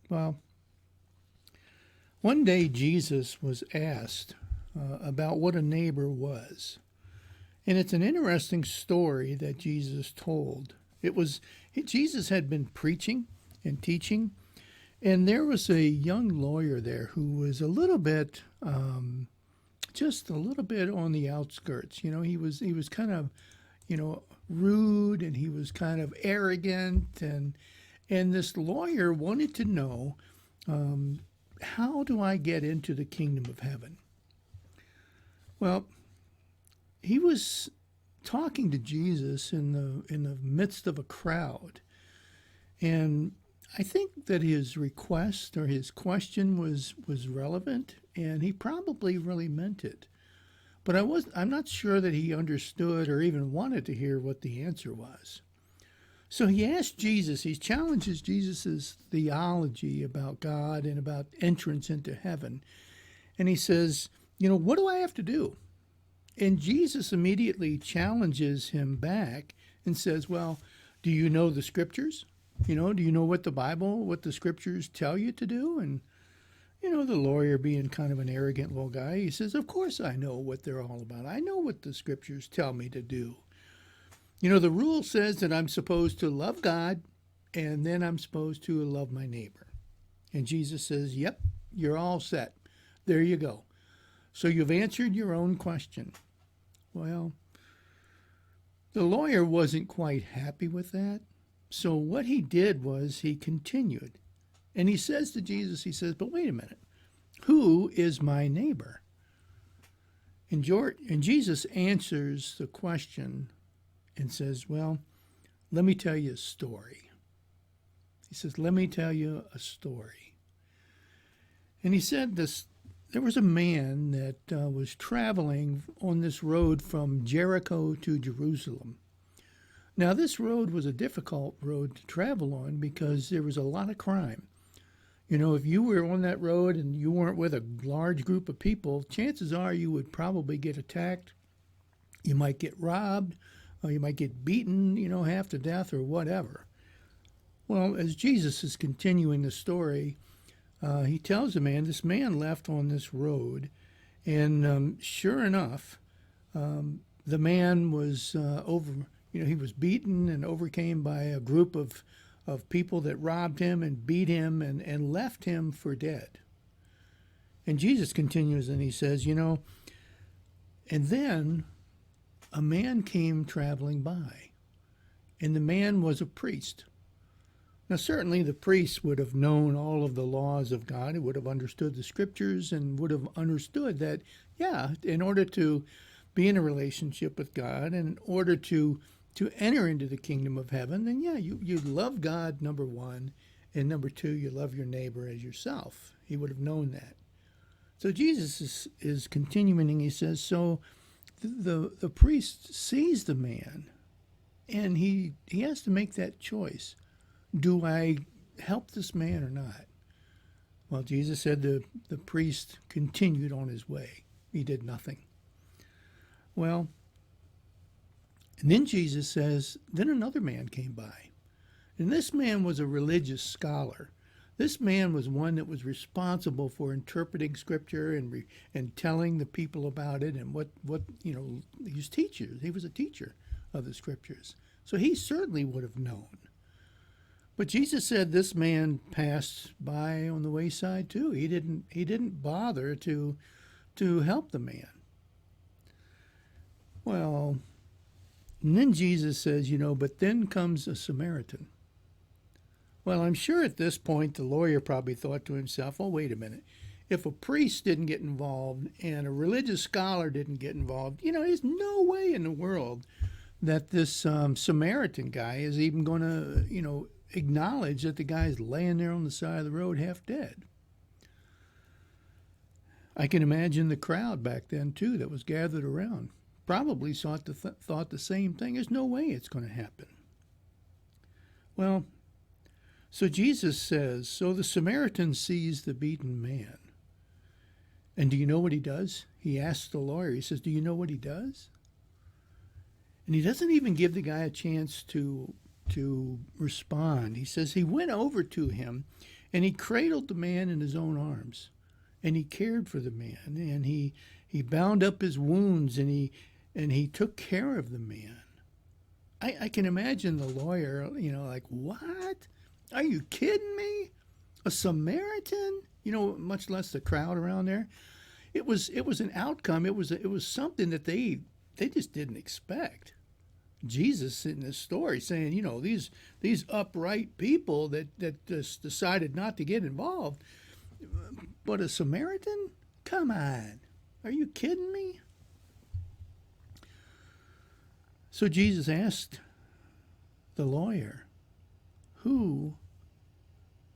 Well, one day Jesus was asked about what a neighbor was. And it's an interesting story that Jesus told. It was Jesus had been preaching and teaching, and there was a young lawyer there who was a little bit, just a little bit on the outskirts. He was kind of, rude, and he was kind of arrogant, and this lawyer wanted to know, how do I get into the kingdom of heaven? Well, he was talking to Jesus in the midst of a crowd, and I think that his request or his question was relevant, and he probably really meant it. But I'm not sure that he understood or even wanted to hear what the answer was. So he asked Jesus, he challenges Jesus's theology about God and about entrance into heaven. And he says, what do I have to do? And Jesus immediately challenges him back and says, well, do you know the scriptures? Do you know what the scriptures tell you to do? And, the lawyer being kind of an arrogant little guy, he says, of course I know what they're all about. I know what the scriptures tell me to do. The rule says that I'm supposed to love God, and then I'm supposed to love my neighbor. And Jesus says, yep, you're all set. There you go. So you've answered your own question. Well, the lawyer wasn't quite happy with that. So what he did was he continued. And he says to Jesus, he says, but wait a minute. Who is my neighbor? And Jesus answers the question and says, well, let me tell you a story. He says, let me tell you a story. And he said this. There was a man that was traveling on this road from Jericho to Jerusalem. Now, this road was a difficult road to travel on because there was a lot of crime. If you were on that road and you weren't with a large group of people, chances are you would probably get attacked. You might get robbed, or you might get beaten, half to death or whatever. Well, as Jesus is continuing the story, he tells this man left on this road, and sure enough, the man was he was beaten and overcame by a group of people that robbed him and beat him and left him for dead. And Jesus continues and he says, and then a man came traveling by, and the man was a priest. Now, certainly the priest would have known all of the laws of God. He would have understood the scriptures and would have understood that, in order to be in a relationship with God and in order to enter into the kingdom of heaven, then, you love God, number one, and number two, you love your neighbor as yourself. He would have known that. So Jesus is continuing, and he says, so the priest sees the man, and he has to make that choice. Do I help this man or not? Well, Jesus said the priest continued on his way. He did nothing. Well, and then Jesus says, then another man came by. And this man was a religious scholar. This man was one that was responsible for interpreting scripture and telling the people about it and what his teachers. He was a teacher of the scriptures. So he certainly would have known. But Jesus said this man passed by on the wayside too. He didn't bother to help the man. Well, and then Jesus says, but then comes a Samaritan. Well, I'm sure at this point the lawyer probably thought to himself, oh, wait a minute. If a priest didn't get involved and a religious scholar didn't get involved, there's no way in the world that this Samaritan guy is even going to, acknowledge that the guy's laying there on the side of the road half dead. I can imagine the crowd back then, too, that was gathered around. Probably thought the same thing. There's no way it's going to happen. Well, so Jesus says, so the Samaritan sees the beaten man. And do you know what he does? He asks the lawyer, he says, do you know what he does? And he doesn't even give the guy a chance to respond. He says he went over to him And he cradled the man in his own arms, and he cared for the man, and he bound up his wounds, and he took care of the man. I can imagine the lawyer, like, what? Are you kidding me? A Samaritan? Much less the crowd around there. It was an outcome. It was something that they just didn't expect. Jesus in this story saying, these upright people that just decided not to get involved, but a Samaritan? Come on. Are you kidding me? So Jesus asked the lawyer, who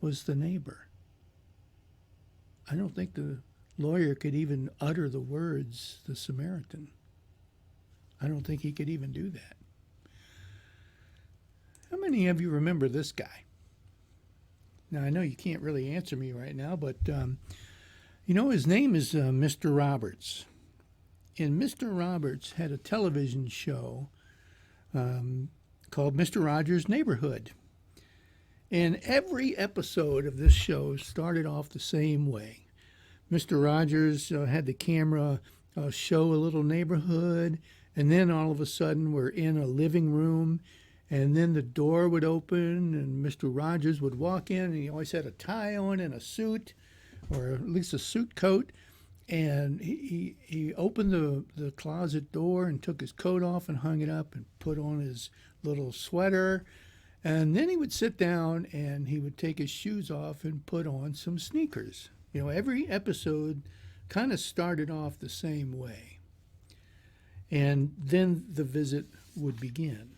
was the neighbor? I don't think the lawyer could even utter the words, the Samaritan. I don't think he could even do that. How many of you remember this guy? Now, I know you can't really answer me right now, but, his name is Mr. Roberts. And Mr. Roberts had a television show called Mr. Rogers' Neighborhood. And every episode of this show started off the same way. Mr. Rogers had the camera show a little neighborhood, and then all of a sudden we're in a living room, and then the door would open, and Mr. Rogers would walk in, and he always had a tie on and a suit, or at least a suit coat, and he opened the closet door and took his coat off and hung it up and put on his little sweater. And then he would sit down and he would take his shoes off and put on some sneakers. Every episode kind of started off the same way. And then the visit would begin.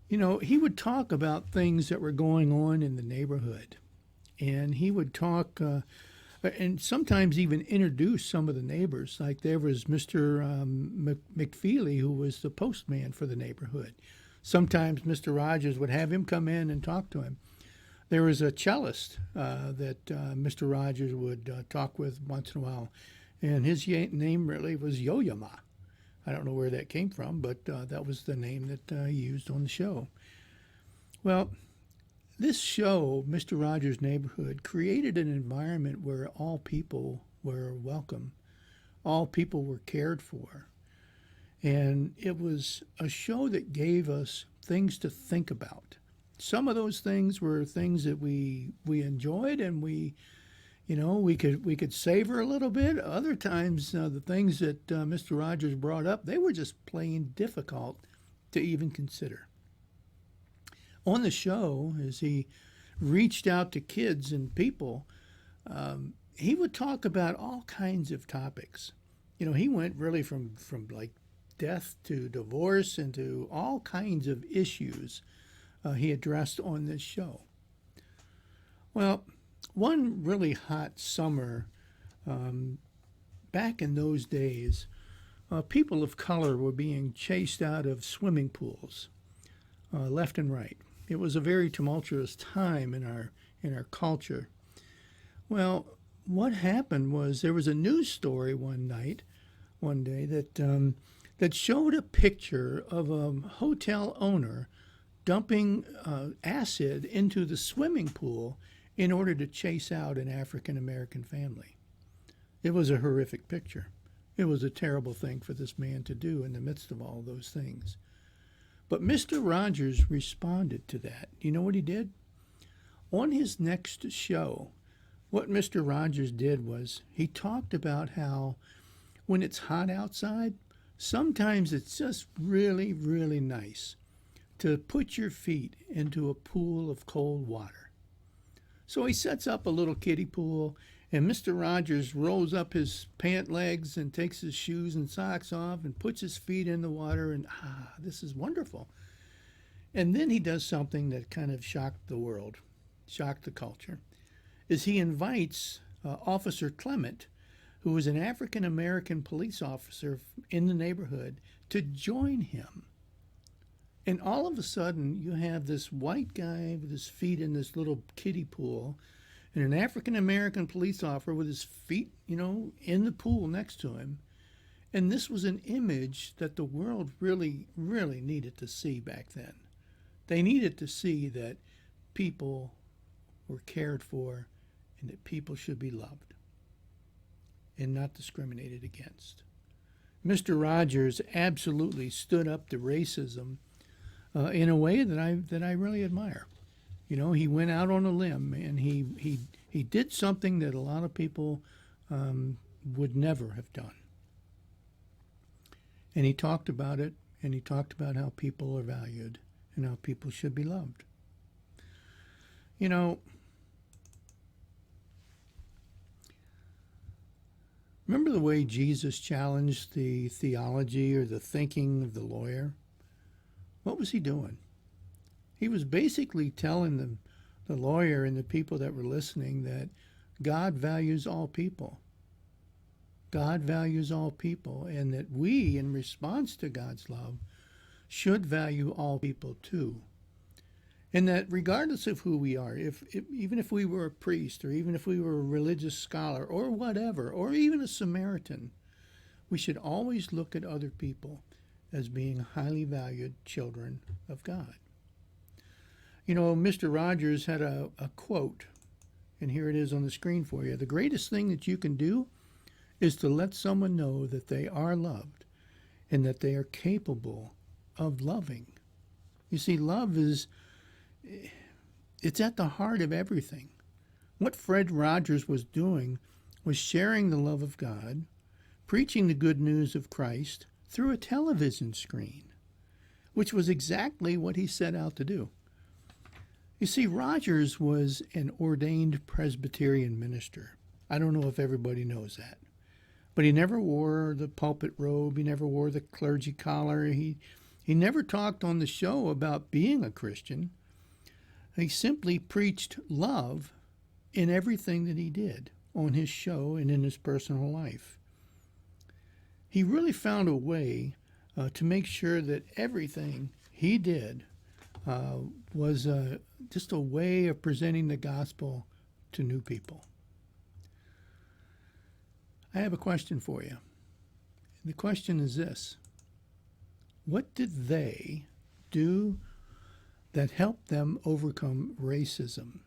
He would talk about things that were going on in the neighborhood. And he would talk, and sometimes even introduce some of the neighbors. Like there was Mr. McFeely, who was the postman for the neighborhood. Sometimes Mr. Rogers would have him come in and talk to him. There was a cellist that Mr. Rogers would talk with once in a while, and his name really was Yo-Yama. I don't know where that came from, but that was the name that he used on the show. Well, this show, Mr. Rogers' Neighborhood, created an environment where all people were welcome, all people were cared for. And it was a show that gave us things to think about. Some of those things were things that we enjoyed, and we could savor a little bit. Other times, the things that Mr. Rogers brought up, they were just plain difficult to even consider. On the show, as he reached out to kids and people, he would talk about all kinds of topics. He went really from like death to divorce and to all kinds of issues he addressed on this show. Well, one really hot summer back in those days, people of color were being chased out of swimming pools left and right. It was a very tumultuous time in our culture. Well, what happened was there was a news story one day that showed a picture of a hotel owner dumping acid into the swimming pool in order to chase out an African-American family. It was a horrific picture. It was a terrible thing for this man to do in the midst of all those things. But Mr. Rogers responded to that. You know what he did? On his next show, what Mr. Rogers did was he talked about how when it's hot outside, sometimes it's just really, really nice to put your feet into a pool of cold water. So he sets up a little kiddie pool, and Mr. Rogers rolls up his pant legs and takes his shoes and socks off and puts his feet in the water, and this is wonderful. And then he does something that kind of shocked the world, shocked the culture, is he invites Officer Clement, who was an African-American police officer in the neighborhood, to join him. And all of a sudden, you have this white guy with his feet in this little kiddie pool, and an African-American police officer with his feet, in the pool next to him. And this was an image that the world really, really needed to see back then. They needed to see that people or cared for, and that people should be loved and not discriminated against. Mr. Rogers absolutely stood up to racism in a way that I really admire. You know, he went out on a limb and he did something that a lot of people would never have done. And he talked about it, and he talked about how people are valued and how people should be loved. You know, remember the way Jesus challenged the theology or the thinking of the lawyer? What was he doing? He was basically telling the lawyer and the people that were listening that God values all people. God values all people, and that we, in response to God's love, should value all people too. And that regardless of who we are, even if we were a priest, or even if we were a religious scholar, or whatever, or even a Samaritan, we should always look at other people as being highly valued children of God. You know, Mr. Rogers had a quote, and here it is on the screen for you. The greatest thing that you can do is to let someone know that they are loved and that they are capable of loving. You see, love it's at the heart of everything. What Fred Rogers was doing was sharing the love of God, preaching the good news of Christ through a television screen, which was exactly what he set out to do. You see, Rogers was an ordained Presbyterian minister. I don't know if everybody knows that. But he never wore the pulpit robe. He never wore the clergy collar. He never talked on the show about being a Christian. He simply preached love in everything that he did on his show and in his personal life. He really found a way to make sure that everything he did was just a way of presenting the gospel to new people. I have a question for you. The question is this: what did they do that helped them overcome racism?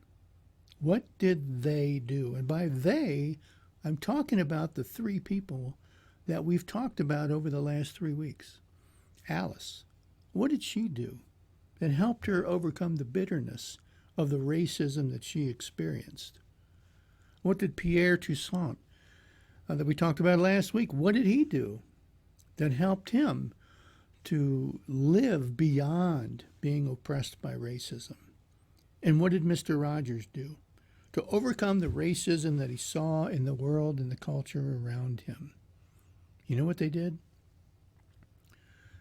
What did they do? And by they, I'm talking about the three people that we've talked about over the last 3 weeks. Alice, what did she do that helped her overcome the bitterness of the racism that she experienced? What did Pierre Toussaint, that we talked about last week, what did he do that helped him to live beyond being oppressed by racism? And what did Mr. Rogers do to overcome the racism that he saw in the world and the culture around him? You know what they did?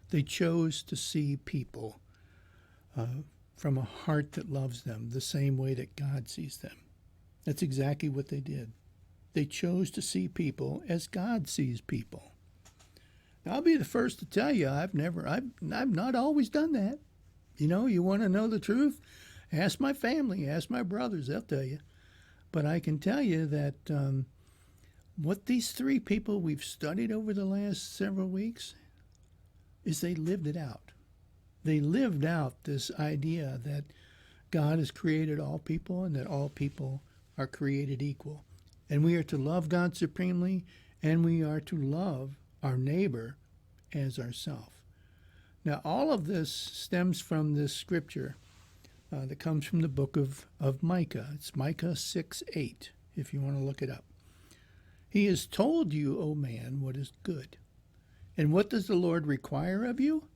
They chose to see people from a heart that loves them the same way that God sees them. That's exactly what they did. They chose to see people as God sees people. Now, I'll be the first to tell you, I've not always done that. You know, you want to know the truth? Ask my family, ask my brothers, they'll tell you. But I can tell you that what these three people we've studied over the last several weeks is they lived it out. They lived out this idea that God has created all people and that all people are created equal. And we are to love God supremely, and we are to love our neighbor as ourselves. Now, all of this stems from this scripture that comes from the book of Micah. It's Micah 6:8, if you want to look it up. He has told you, O man, what is good. And what does the Lord require of you?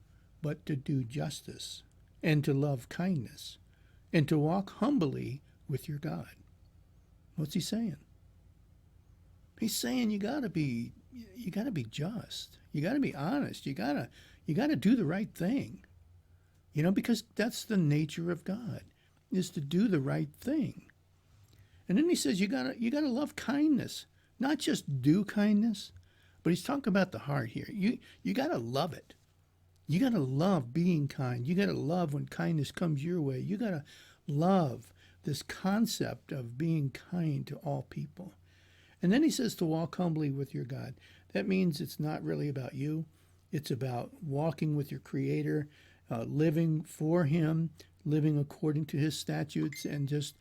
But to do justice, and to love kindness, and to walk humbly with your God. What's he saying? He's saying you gotta be just. You gotta be honest. You gotta do the right thing. You know, because that's the nature of God, is to do the right thing. And then he says you gotta love kindness, not just do kindness, but he's talking about the heart here. You gotta love it. You gotta love being kind. You gotta love when kindness comes your way. You gotta love this concept of being kind to all people. And then he says to walk humbly with your God. That means it's not really about you. It's about walking with your Creator, living for Him, living according to His statutes, and just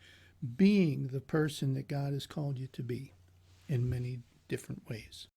being the person that God has called you to be in many different ways.